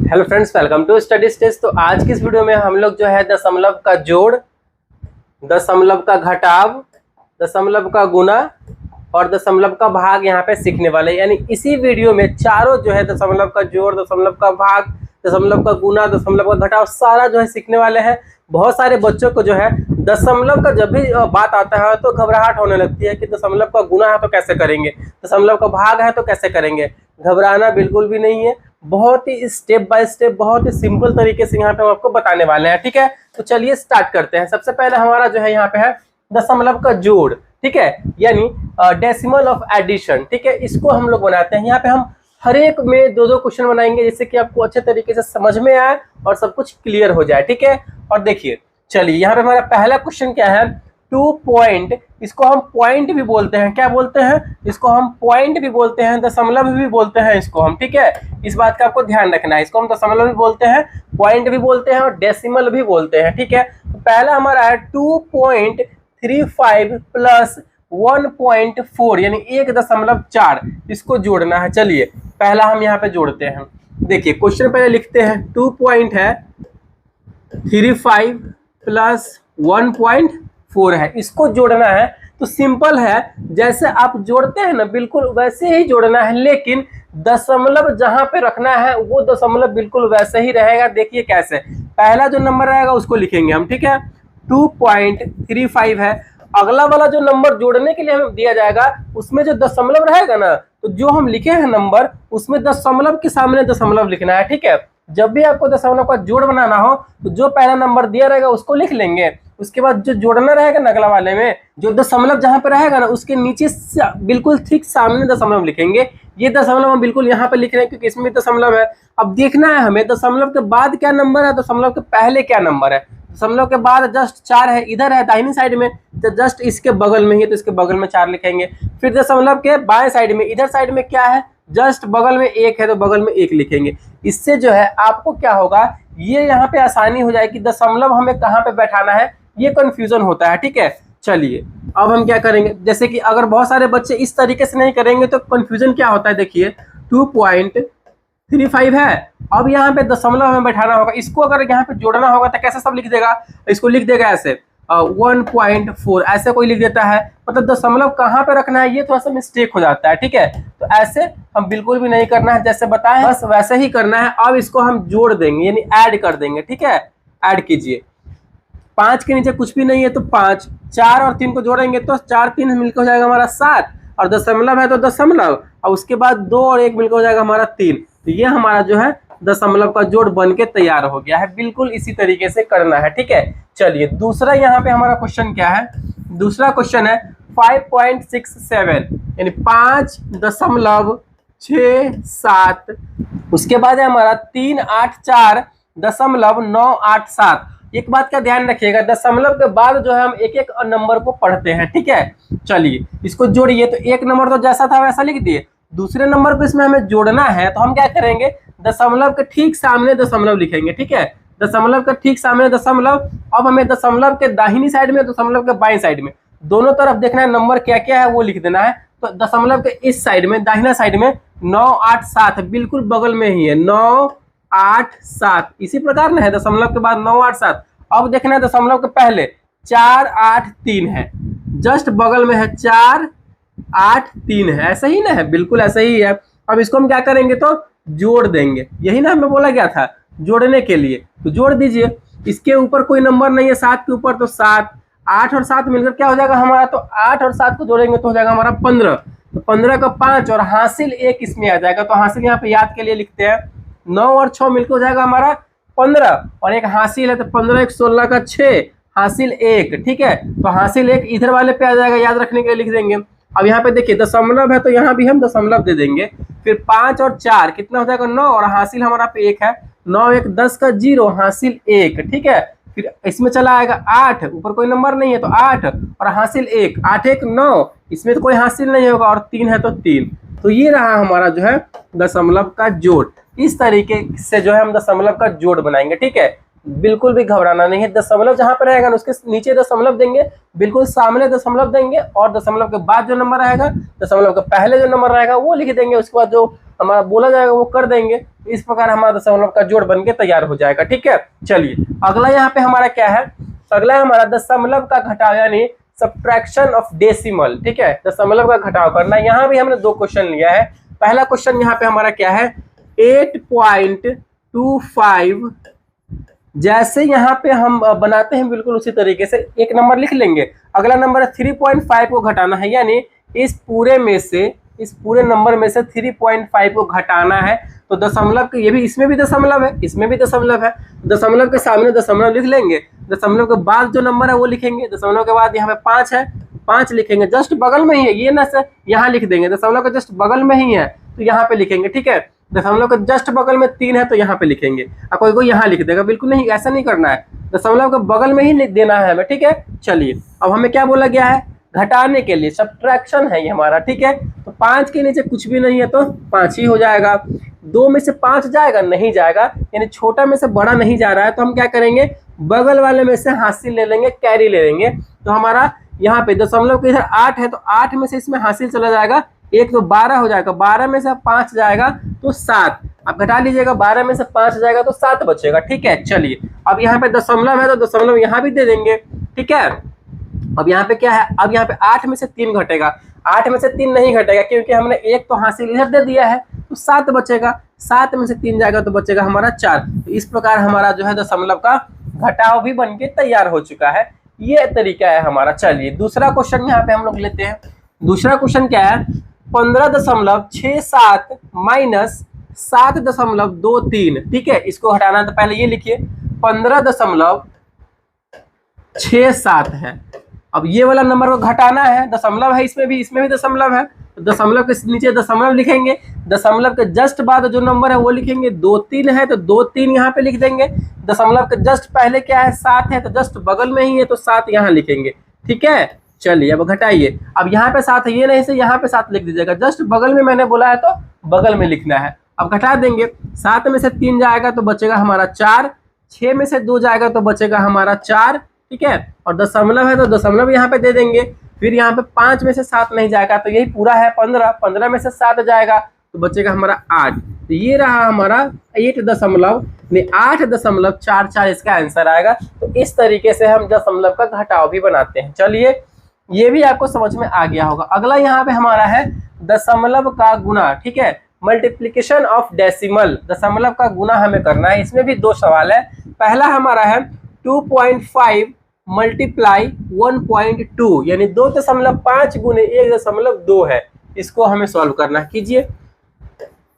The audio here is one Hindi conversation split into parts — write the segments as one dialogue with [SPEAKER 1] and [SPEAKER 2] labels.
[SPEAKER 1] Hello friends, welcome to study stage. तो आज की इस वीडियो में हम लोग जो है दशमलव का जोड़, दशमलव का घटाव, दशमलव का गुना और दशमलव का भाग यहाँ पे सीखने वाले हैं। यानी इसी वीडियो में चारों जो है दशमलव का जोड़, दशमलव का भाग, दशमलव का गुना, दशमलव का घटाव सारा जो है सीखने वाले हैं। बहुत सारे बच्चों को जो है दशमलव का जब भी बात आता है तो घबराहट होने लगती है कि दशमलव का गुना है तो कैसे करेंगे, दशमलव का भाग है तो कैसे करेंगे। घबराना बिल्कुल भी नहीं है, बहुत ही स्टेप बाय स्टेप, बहुत ही सिंपल तरीके से यहाँ पे हम आपको बताने वाले हैं। ठीक है, तो चलिए स्टार्ट करते हैं। सबसे पहले हमारा जो है यहाँ पे है दशमलव का जोड़, ठीक है, यानी डेसिमल ऑफ एडिशन। ठीक है, इसको हम लोग बनाते हैं। यहाँ पे हम हर एक में दो दो क्वेश्चन बनाएंगे जिससे कि आपको अच्छे तरीके से समझ में आए और सब कुछ क्लियर हो जाए। ठीक है, और देखिए चलिए यहाँ पे हमारा पहला क्वेश्चन क्या है, 2 पॉइंट, इसको हम पॉइंट भी बोलते हैं। क्या बोलते हैं? इसको हम पॉइंट भी बोलते हैं, दशमलव भी बोलते हैं इसको हम। ठीक है, इस बात का आपको ध्यान रखना है। इसको हम दशमलव भी बोलते हैं, पॉइंट भी बोलते हैं और डेसिमल भी बोलते हैं। ठीक है, तो पहला हमारा है 2.35 प्लस 1.4 यानी 1.4, इसको जोड़ना है। चलिए पहला हम यहाँ पे जोड़ते हैं। देखिए क्वेश्चन पहले लिखते हैं, 2.35 प्लस 1.4 है, इसको जोड़ना है। तो सिंपल है, जैसे आप जोड़ते हैं ना बिल्कुल वैसे ही जोड़ना है, लेकिन दशमलव जहां पे रखना है वो दशमलव बिल्कुल वैसे ही रहेगा। देखिए कैसे, पहला जो नंबर रहेगा उसको लिखेंगे हम। ठीक है, 2.35 है, अगला वाला जो नंबर जोड़ने के लिए हमें दिया जाएगा उसमें जो दशमलव रहेगा ना, तो जो हम लिखे हैं नंबर उसमें दशमलव के सामने दशमलव लिखना है। ठीक है, जब भी आपको दशमलव का जोड़ बनाना हो तो जो पहला नंबर दिया रहेगा उसको लिख लेंगे। उसके बाद जो जोड़ना रहेगा ना अगला वाले में, जो दशमलव जहां पे रहेगा ना उसके नीचे बिल्कुल ठीक सामने दशमलव लिखेंगे। ये दशमलव हम बिल्कुल यहाँ पे लिख रहे हैं क्योंकि इसमें दशमलव है। अब देखना है हमें दशमलव के बाद क्या नंबर है, दशमलव के पहले क्या नंबर है। दशमलव के बाद जस्ट 4 है, इधर है दाहिनी साइड में, तो जस्ट इसके बगल में ही, तो इसके बगल में 4 लिखेंगे। फिर दशमलव के बाएं साइड में, इधर साइड में क्या है, जस्ट बगल में 1 है तो बगल में 1 लिखेंगे। इससे जो है आपको क्या होगा, ये यहाँ पे आसानी हो जाएगी। दशमलव हमें कहाँ पे बैठाना है ये कंफ्यूजन होता है। ठीक है, चलिए अब हम क्या करेंगे, जैसे कि अगर बहुत सारे बच्चे इस तरीके से नहीं करेंगे तो कंफ्यूजन क्या होता है। देखिए 2.35 है, अब यहाँ पे दशमलव हमें बैठाना होगा। इसको अगर यहाँ पे जोड़ना होगा तो कैसे सब लिख देगा, इसको लिख देगा ऐसे 1.4, ऐसे कोई लिख देता है, मतलब दशमलव कहाँ पे रखना है ये थोड़ा सा मिस्टेक हो जाता है। ठीक है, तो ऐसे हम बिल्कुल भी नहीं करना है, जैसे बताएं बस वैसे ही करना है। अब इसको हम जोड़ देंगे यानी ऐड कर देंगे। ठीक है, ऐड कीजिए, 5 के नीचे कुछ भी नहीं है तो 5, 4 और 3 को जोड़ेंगे तो 4 3 मिलकर हो जाएगा हमारा 7, और दशमलव है तो दशमलव, और उसके बाद 2 और 1 मिलकर हो जाएगा हमारा 3। तो ये हमारा जो है दशमलव का जोड़ बन के तैयार हो गया है। बिल्कुल इसी तरीके से करना है। ठीक है, चलिए दूसरा यहाँ पे हमारा क्वेश्चन क्या है, दूसरा क्वेश्चन है 5.67 यानी 5.67। उसके बाद है हमारा 384.987। एक बात का ध्यान रखिएगा, दशमलव के बाद जो है हम एक एक नंबर को पढ़ते हैं। ठीक है, चलिए इसको जोड़िए। तो एक नंबर तो जैसा था वैसा लिख दिए, दूसरे नंबर को इसमें हमें जोड़ना है तो हम क्या करेंगे, दशमलव के ठीक सामने दशमलव लिखेंगे। ठीक है, दशमलव के ठीक सामने दशमलव। अब हमें दशमलव के दाहिनी साइड में, दशमलव के बाईं साइड में, दोनों तरफ देखना है नंबर क्या क्या है वो लिख देना है। तो दशमलव के इस साइड में, दाहिना साइड में 987 बिल्कुल बगल में ही है, 987 इसी प्रकार ना है, दशमलव के बाद 987। अब देखना है दशमलव के पहले 483 है, जस्ट बगल में है 483 है, ऐसा ही ना है, बिल्कुल ऐसा ही है। अब इसको हम क्या करेंगे तो जोड़ देंगे, यही ना हमें बोला गया था जोड़ने के लिए, तो जोड़ दीजिए। इसके ऊपर कोई नंबर नहीं है, 7 के ऊपर, तो 7, 8 और 7 मिलकर क्या हो जाएगा हमारा, तो 8 और 7 को जोड़ेंगे तो हो जाएगा हमारा 15। तो 15 का 5 और हासिल 1 इसमें आ जाएगा, तो हासिल यहाँ पे याद के लिए लिखते हैं, 9 और 6 मिलकर हो जाएगा हमारा 15, और एक हासिल है तो 15 1 16 का 6, हासिल 1। ठीक है, तो हासिल 1 इधर वाले पे आ जाएगा, याद रखने के लिए लिख देंगे। अब यहाँ पे देखिए दशमलव है तो यहाँ भी हम दशमलव दे देंगे। फिर 5 और 4 कितना हो जाएगा 9, और हासिल हमारा पे 1 है, 9 1 10 का 0, हासिल 1। ठीक है, फिर इसमें चला आएगा 8, ऊपर कोई नंबर नहीं है तो 8 और हासिल 1, 8 1 9, इसमें तो कोई हासिल नहीं होगा, और 3 है तो 3। तो ये रहा हमारा जो है दशमलव का जोड़। इस तरीके से जो है हम दशमलव का जोड़ बनाएंगे। ठीक है, बिल्कुल भी घबराना नहीं है। दशमलव जहां पर रहेगा ना उसके नीचे दशमलव देंगे, बिल्कुल सामने दशमलव देंगे, और दशमलव के बाद जो नंबर रहेगा, दशमलव के पहले जो नंबर रहेगा वो लिख देंगे, उसके बाद जो हमारा बोला जाएगा वो कर देंगे। इस प्रकार हमारा दशमलव का जोड़ बन के तैयार हो जाएगा। ठीक है, चलिए अगला यहाँ पे हमारा क्या है, अगला हमारा दशमलव का घटाव यानी सब्ट्रैक्शन ऑफ डेसिमल। ठीक है, दशमलव का घटाव करना। यहाँ भी हमने 2 क्वेश्चन लिया है। पहला क्वेश्चन यहाँ पे हमारा क्या है, 8.25। जैसे यहाँ पे हम बनाते हैं बिल्कुल उसी तरीके से एक नंबर लिख लेंगे। अगला नंबर है 3.5 को घटाना है, यानी इस पूरे नंबर में से 3.5 को घटाना है। तो दशमलव के, ये भी इसमें भी दशमलव है, इसमें भी दशमलव है, दशमलव के सामने दशमलव लिख लेंगे, दशमलव के बाद जो नंबर है वो लिखेंगे, दशमलव के बाद यहाँ पे 5 है, 5 लिखेंगे, जस्ट बगल में ही है ये ना सर, यहाँ लिख देंगे, दशमलव के जस्ट बगल में ही है तो यहाँ पे लिखेंगे। ठीक है, दशमलव के जस्ट बगल में 3 है तो यहाँ पे लिखेंगे। अब कोई कोई यहाँ लिख देगा, बिल्कुल नहीं, ऐसा नहीं करना है, दशमलव के बगल में ही लिख देना है हमें। ठीक है, चलिए अब हमें क्या बोला गया है, घटाने के लिए, सब्ट्रैक्शन है ये हमारा। ठीक है, तो 5 के नीचे कुछ भी नहीं है तो 5 ही हो जाएगा। 2 में से 5 जाएगा, नहीं जाएगा, यानी छोटा में से बड़ा नहीं जा रहा है, तो हम क्या करेंगे, बगल वाले में से हासिल ले लेंगे, कैरी ले लेंगे। तो हमारा यहाँ पे दशमलव के इधर 8 है तो 8 में से इसमें हासिल चला जाएगा, एक तो 12 हो जाएगा, 12 में से 5 जाएगा तो 7। आप घटा लीजिएगा, 12 में से 5 जाएगा तो 7 बचेगा। ठीक है, चलिए अब यहाँ पे दशमलव है तो दशमलव यहाँ भी दे देंगे। ठीक है, अब यहाँ पे क्या है, अब यहाँ पे 8 में से 3 घटेगा, 8 में से 3 नहीं घटेगा क्योंकि हमने एक तो हासिल इधर दे दिया है, तो 7 बचेगा, 7 में से 3 जाएगा तो बचेगा हमारा 4। तो इस प्रकार हमारा जो है दशमलव का घटाव भी बन के तैयार हो चुका है। ये तरीका है हमारा। चलिए दूसरा क्वेश्चन यहाँ पे हम लोग लेते हैं। दूसरा क्वेश्चन क्या है, 15.67 माइनस 7.23। ठीक है, इसको हटाना है तो पहले ये लिखिए, 15.67 है। अब ये वाला नंबर को घटाना है, दशमलव है इसमें भी दशमलव है, तो दशमलव के नीचे दशमलव लिखेंगे, दशमलव के जस्ट बाद जो नंबर है वो लिखेंगे। 2 3 है तो 2 3 यहाँ पे लिख देंगे, दशमलव के जस्ट पहले क्या है, 7 है तो जस्ट बगल में ही है तो 7 यहाँ लिखेंगे। ठीक है, चलिए अब घटाइए, अब यहाँ पे 7 है, ये नहीं से यहाँ पे 7 लिख दीजिएगा, जस्ट बगल में मैंने बोला है तो बगल में लिखना है। अब घटा देंगे, 7 में से 3 जाएगा तो बचेगा हमारा 4, 6 में से 2 जाएगा तो बचेगा हमारा 4। ठीक है, और दशमलव है तो दशमलव यहाँ पे दे देंगे, फिर यहाँ पे 5 में से 7 नहीं जाएगा तो यही पूरा है 15, 15 में से 7 जाएगा तो बचेगा हमारा 8। तो ये रहा हमारा 8.44 इसका आंसर आएगा। तो इस तरीके से हम दशमलव का घटाव भी बनाते हैं। चलिए ये भी आपको समझ में आ गया होगा। अगला यहाँ पे हमारा है दशमलव का गुना। ठीक है, मल्टीप्लीकेशन ऑफ डेसिमल, दशमलव का गुना हमें करना है। इसमें भी 2 सवाल है। पहला हमारा है 2.5 मल्टीप्लाई 1.2, यानी 2.5 गुने 1.2 है, इसको हमें सॉल्व करना है। कीजिए,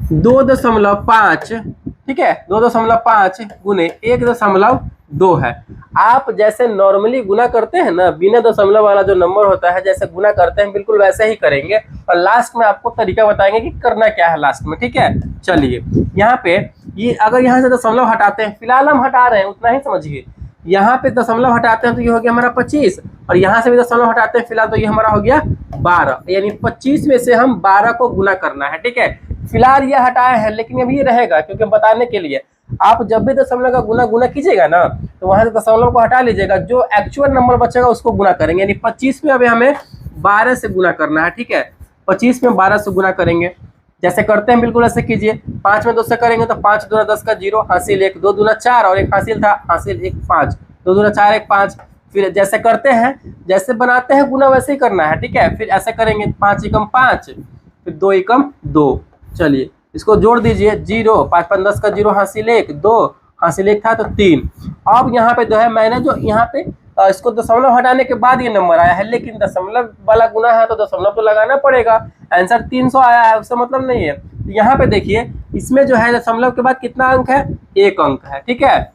[SPEAKER 1] 2.5, ठीक है, 2.5 गुने 1.2 है। आप जैसे नॉर्मली गुना करते हैं ना, बिना दशमलव वाला जो नंबर होता है जैसे गुना करते हैं बिल्कुल वैसे ही करेंगे, और लास्ट में आपको तरीका बताएंगे कि करना क्या है लास्ट में। ठीक है, चलिए यहाँ पे ये अगर यहाँ से दशमलव हटाते हैं, फिलहाल हम हटा रहे हैं उतना ही समझिए, यहाँ पे दशमलव हटाते हैं तो ये हो गया हमारा 25, और यहाँ से भी दशमलव हटाते हैं फिलहाल तो ये हमारा हो गया 12, यानी 25 में से हम 12 को गुना करना है। ठीक है, फिलहाल ये हटाए हैं लेकिन अब ये रहेगा क्योंकि बताने के लिए, आप जब भी दशमलव का गुना कीजिएगा ना तो वहां से दशमलव को हटा लीजिएगा, जो एक्चुअल नंबर बचेगा उसको गुना करेंगे, यानी 25 में अभी हमें 12 से गुना करना है। ठीक है, 25 में 12 से गुना करेंगे, जैसे करते हैं बिल्कुल ऐसे कीजिए। 5 में 2 से करेंगे तो 5 दूना 10 का 0, हासिल 1, 2 दूना 4 और एक हासिल था, हासिल 1 5, 2 दूना 4 1 5। फिर जैसे करते हैं, जैसे बनाते हैं गुना वैसे ही करना है। ठीक है, फिर ऐसे करेंगे 5 एकम 5, फिर 2 एकम 2। चलिए इसको जोड़ दीजिए, 0 5 5 10 का 0, हासिल 1 2, हासिल 1 था तो 3। अब यहाँ पे जो है मैंने जो यहाँ पे इसको दशमलव हटाने के बाद ये नंबर आया है, लेकिन दशमलव वाला गुना है तो दशमलव तो लगाना पड़ेगा। आंसर 300 आया है, उससे मतलब नहीं है। यहाँ पे देखिए, इसमें जो है दशमलव के बाद कितना अंक है, 1 अंक है। ठीक है,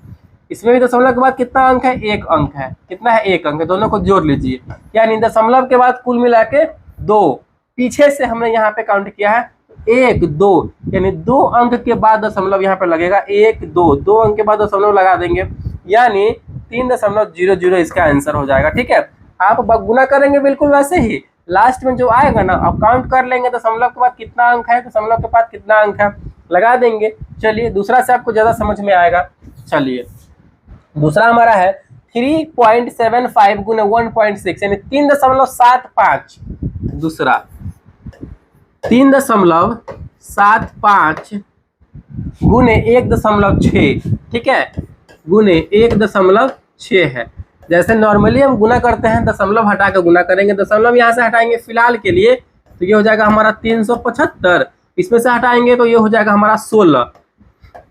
[SPEAKER 1] इसमें भी दशमलव के बाद कितना अंक है, 1 अंक है। कितना है, 1 अंक है। दोनों को जोड़ लीजिए, यानी दशमलव के बाद कुल मिला के 2, पीछे से हमने यहाँ पे काउंट किया है 1 2, यानी 2 अंक के बाद दशमलव यहाँ पे लगेगा, 1 2, 2 अंक के बाद दशमलव लगा देंगे, यानी 3.00 इसका आंसर हो जाएगा। ठीक है, आप गुना करेंगे बिल्कुल वैसे ही, लास्ट में जो आएगा ना आप काउंट कर लेंगे दशमलव के बाद कितना अंक है, दशमलव के बाद कितना अंक है, लगा देंगे। चलिए दूसरा से आपको ज्यादा समझ में आएगा। चलिए दूसरा हमारा है 3.75 गुने 1.6 यानी 3.75। दूसरा 3.75 गुने 1.6, ठीक है, गुने 1.6 है। जैसे नॉर्मली हम गुना करते हैं, दशमलव हटा के गुना करेंगे, दशमलव यहाँ से हटाएंगे फिलहाल के लिए तो ये हो जाएगा हमारा 375, इसमें से हटाएंगे तो ये हो जाएगा हमारा 16।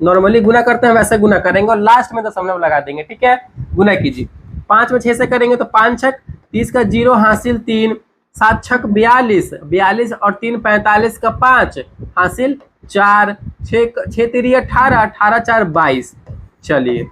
[SPEAKER 1] नॉर्मली गुना करते हैं वैसे गुना करेंगे और लास्ट में दशमलव लगा देंगे, ठीक है। गुना कीजिए, 5 में 6 से करेंगे तो 5 छक 30 का 0 हासिल 3, 7 छक 42, 42 और 3 45 का 5 हासिल 4, 6 3 18, 18 4 22। चलिए,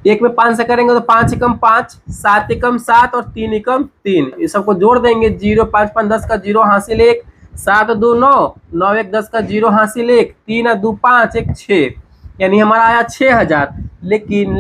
[SPEAKER 1] एक में 5 से करेंगे तो 5 एकम 5, 7 एकम 7 और 3 एकम 3, ये सबको जोड़ देंगे। 0 5 5 10 का 0 हासिल 1, 7 2 9, 9 1 10 का 0 हासिल 1, 3 2 5 1 6, यानी हमारा आया 6000। लेकिन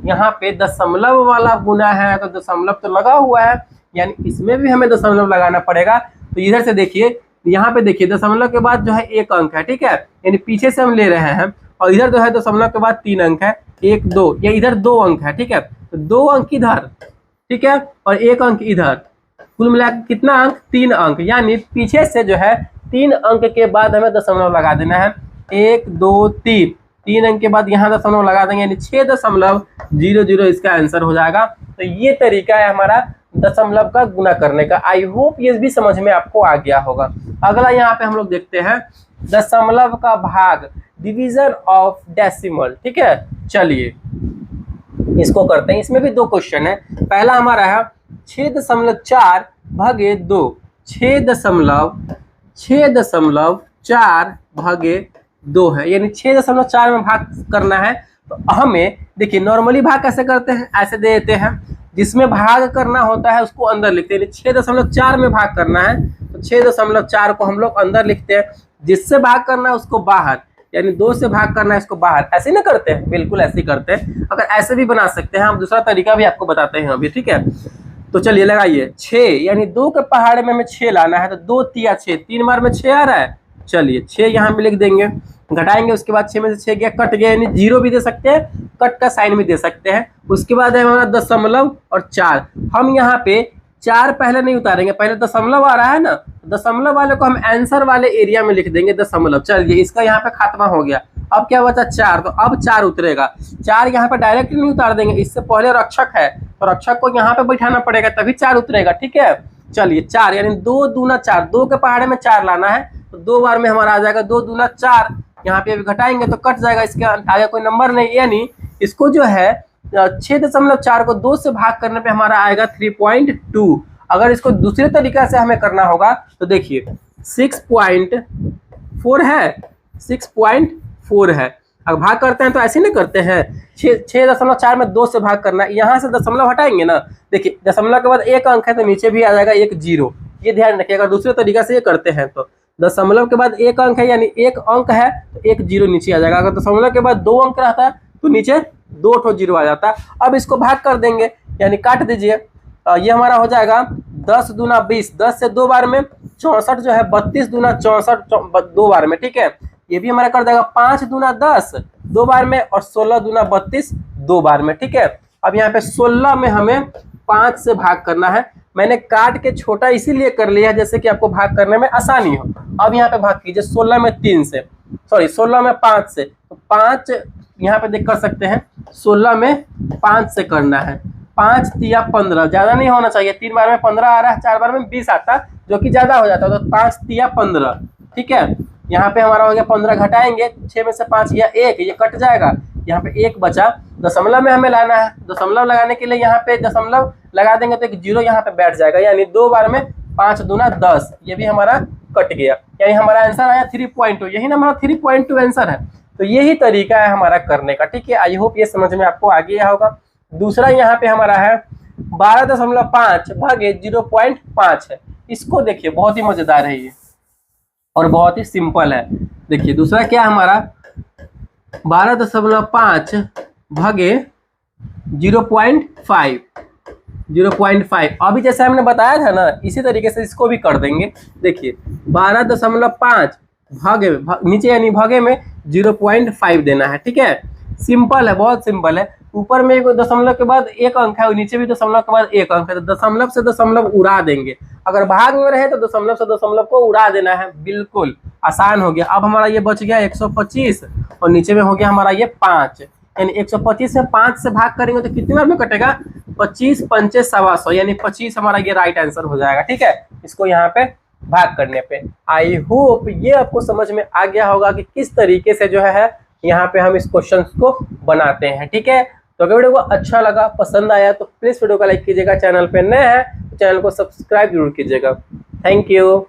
[SPEAKER 1] यहाँ पे दशमलव वाला गुना है तो दशमलव तो लगा हुआ है, यानी इसमें भी हमें दशमलव लगाना पड़ेगा। तो इधर से देखिए, यहाँ पे देखिए दशमलव के बाद जो है 1 अंक है, ठीक है, यानी पीछे से हम ले रहे हैं, और इधर जो है दशमलव के बाद 3 अंक है, 1 2, या इधर 2 अंक है, ठीक है, तो 2 अंक इधर, ठीक है, और 1 अंक इधर, कुल मिलाकर कितना अंक? 3 अंक, यानी पीछे से जो है 3 अंक के बाद हमें दशमलव लगा देना है। 1 2 3, 3 अंक के बाद यहाँ दशमलव लगा देंगे, यानी 6.00 इसका आंसर हो जाएगा। तो ये तरीका है हमारा दशमलव का गुना करने का। आई होप ये भी समझ में आपको आ गया होगा। अगला यहाँ पे हम लोग देखते हैं दशमलव का भाग, डिवीजन ऑफ डेसिमल, ठीक है। चलिए इसको करते हैं, इसमें भी 2 क्वेश्चन है। पहला हमारा है 6.4 भागे 2, 6.4 भागे 2 है, यानी 6.4 में भाग करना है। तो हमें देखिए नॉर्मली भाग कैसे करते हैं, ऐसे दे देते हैं, जिसमें भाग करना होता है उसको अंदर लिखते हैं। 6.4 में भाग करना है तो 6.4 को हम लोग अंदर लिखते हैं, जिससे भाग करना है उसको बाहर, यानी 2 से भाग करना है इसको बाहर। ऐसे ना करते हैं, बिल्कुल ऐसे ही करते हैं। अगर ऐसे भी बना सकते हैं, हम दूसरा तरीका भी आपको बताते हैं अभी, ठीक है। तो चलिए लगाइए, 6 यानी 2 के पहाड़े में हमें 6 लाना है, तो 2 तिया 6, 3 बार में 6 आ रहा है। चलिए 6 यहाँ पे लिख देंगे, घटाएंगे, उसके बाद 6 में से 6 गया, कट गया, यानी 0 भी दे सकते हैं, कट का साइन भी दे सकते हैं। उसके बाद है हमारा दशमलव और 4, हम यहाँ पे 4 पहले नहीं उतारेंगे, पहले दशमलव आ रहा है ना, दशमलव वाले को हम आंसर वाले एरिया में लिख देंगे दशमलव। चलिए इसका यहाँ पे खात्मा हो गया। अब क्या बचा? 4, तो अब 4 उतरेगा। 4 यहाँ पे डायरेक्ट नहीं उतार देंगे, इससे पहले रक्षक है तो रक्षक को यहाँ पे बैठाना पड़ेगा, तभी 4 उतरेगा, ठीक है। चलिए 4 यानी 2 दूना 4, 2 के पहाड़े में 4 लाना है, तो 2 बार में हमारा आ जाएगा 2 दूना 4। यहाँ पे अभी घटाएंगे तो कट जाएगा, इसके आगे कोई नंबर नहीं, यानी इसको जो है 6.4 को 2 से भाग करने पे हमारा आएगा 3.2। अगर इसको दूसरे तरीका से हमें करना होगा तो देखिए 6.4 है, 6.4 है। अगर भाग करते हैं तो ऐसे नहीं करते हैं, 6.4 में 2 से भाग करना है, यहाँ से दशमलव हटाएंगे ना, देखिए दशमलव के बाद 1 अंक है तो नीचे भी आ जाएगा 1 0, ये ध्यान रखिए। अगर दूसरे तरीका से ये करते हैं तो दशमलव के बाद 1 अंक है, यानी 1 अंक है तो 1 0 नीचे आ जाएगा। अगर दशमलव के बाद 2 अंक रहता है तो नीचे 2 ठो 0 आ जाता है। अब इसको भाग कर देंगे, यानी काट दीजिए, ये हमारा हो जाएगा 10 दूना 20, 10 से 2 बार में 64 जो है, 32 दूना 64 2 बार में, ठीक है। ये भी हमारा कर देगा 5 दूना 10 2 बार में, और 16 दूना 32 2 बार में, ठीक है। अब यहाँ पे 16 में हमें 5 से भाग करना है। मैंने काट के छोटा इसीलिए कर लिया है जैसे कि आपको भाग करने में आसानी हो। अब यहाँ पे भाग कीजिए, 16 में 3 से, सॉरी 16 में 5 से, तो 5 यहाँ पे देख कर सकते हैं, 16 में 5 से करना है। 5 तिया 15, ज्यादा नहीं होना चाहिए, 3 बार में 15 आ रहा है, 4 बार में 20 आता, जो कि ज्यादा हो जाता है, तो 5 तिया 15, ठीक है। यहाँ पे हमारा हो गया 15, घटाएंगे 6 में से 5 या 1, ये कट जाएगा, यहाँ पे 1 बचा। दशमलव में हमें लाना है, दशमलव लगाने के लिए यहाँ पे दशमलव लगा देंगे तो 1 0 यहाँ पे बैठ जाएगा, यानी 2 बार में 5 दूना 10, ये भी हमारा कट गया, यानी हमारा आंसर आया 3.2। यही ना हमारा 3.2 आंसर है। तो यही तरीका है हमारा करने का, ठीक है। आई होप ये समझ में आपको आ गया होगा। दूसरा यहाँ पे हमारा है 12.5 भागे 0.5 है। इसको देखिए, बहुत ही मजेदार है ये और बहुत ही सिंपल है। देखिए दूसरा क्या हमारा 12.5 भागे 0.5, 0.5। अभी जैसे हमने बताया था ना, इसी तरीके से इसको भी कर देंगे। देखिए 12.5 भागे नीचे यानी भागे में 0.5 देना है, ठीक है। सिंपल है, बहुत सिंपल है। ऊपर में एक दशमलव के बाद एक अंक है और नीचे भी दशमलव के बाद एक अंक है, तो दशमलव से दशमलव उड़ा देंगे। अगर भाग में रहे तो दशमलव से दशमलव को उड़ा देना है, बिल्कुल आसान हो गया। अब हमारा ये बच गया 125 और नीचे में हो गया हमारा ये 5, यानी 125 में 5 से भाग करेंगे तो कितनी बार में कटेगा, 25 पंचे 125, यानी 25 हमारा ये राइट आंसर हो जाएगा। ठीक है, इसको यहाँ पे भाग करने पे। आई होप ये आपको समझ में आ गया होगा कि किस तरीके से जो है यहाँ पे हम इस क्वेश्चन को बनाते हैं। ठीक है, तो अगर वीडियो को अच्छा लगा, पसंद आया तो प्लीज वीडियो को लाइक कीजिएगा, चैनल पे नए हैं तो चैनल को सब्सक्राइब जरूर कीजिएगा। Thank you.